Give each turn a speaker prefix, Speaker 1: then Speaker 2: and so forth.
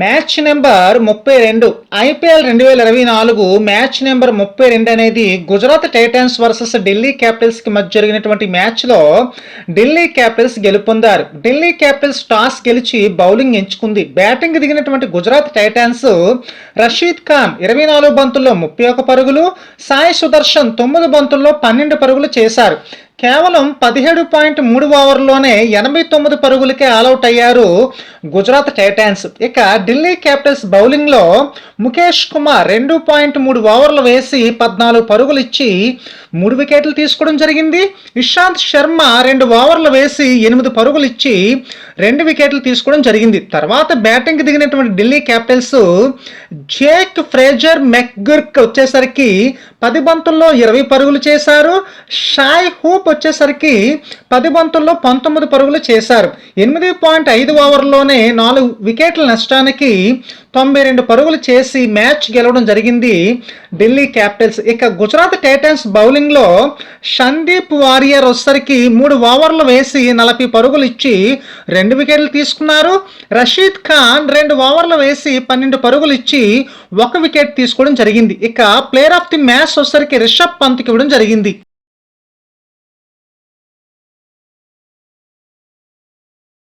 Speaker 1: Match number 32 IPL 2024 match number 32 అనేది Gujarat Titans versus Delhi Capitals కి మధ్య జరిగినటువంటి మ్యాచ్ లో ఢిల్లీ క్యాపిటల్స్ గెలుపొందారు. ఢిల్లీ క్యాపిటల్స్ టాస్ గెలిచి బౌలింగ్ ఎంచుకుంది. బ్యాటింగ్ దిగినటువంటి గుజరాత్ టైటాన్స్ రషీద్ ఖాన్ 24 బంతుల్లో 31 పరుగులు, సాయి సుదర్శన్ 9 బంతుల్లో 12 పరుగులు చేశారు. కేవలం 17.3 ఓవర్లోనే 89 పరుగులకే ఆల్అౌట్ అయ్యారు గుజరాత్ టైటాన్స్. ఇక ఢిల్లీ క్యాపిటల్స్ బౌలింగ్లో ముఖేష్ కుమార్ 2.3 ఓవర్లు వేసి 14 పరుగులు ఇచ్చి 3 వికెట్లు తీసుకోవడం జరిగింది. ఇషాంత్ శర్మ 2 ఓవర్లు వేసి 8 పరుగులు ఇచ్చి 2 వికెట్లు తీసుకోవడం జరిగింది. తర్వాత బ్యాటింగ్ దిగినటువంటి Delhi Capitals Jake Fraser McGurk వచ్చేసరికి 10 బంతుల్లో 20 పరుగులు చేశారు. షాయ్ హూప్ వచ్చేసరికి 10 బంతుల్లో 19 పరుగులు చేశారు. 8.5 ఓవర్లోనే 4 వికెట్ల నష్టానికి 92 పరుగులు చేసి మ్యాచ్ గెలవడం జరిగింది ఢిల్లీ క్యాపిటల్స్. ఇక గుజరాత్ టైటాన్స్ బౌలింగ్లో సందీప్ వారియర్ వచ్చేసరికి 3 ఓవర్లు వేసి 40 పరుగులు ఇచ్చి 2 వికెట్లు తీసుకున్నారు. రషీద్ ఖాన్ 2 ఓవర్లు వేసి 12 పరుగులు ఇచ్చి 1 వికెట్ తీసుకోవడం జరిగింది. ఇక ప్లేయర్ ఆఫ్ ది మ్యాచ్ వచ్చేసరికి రిషబ్ పంత్కి ఇవ్వడం జరిగింది.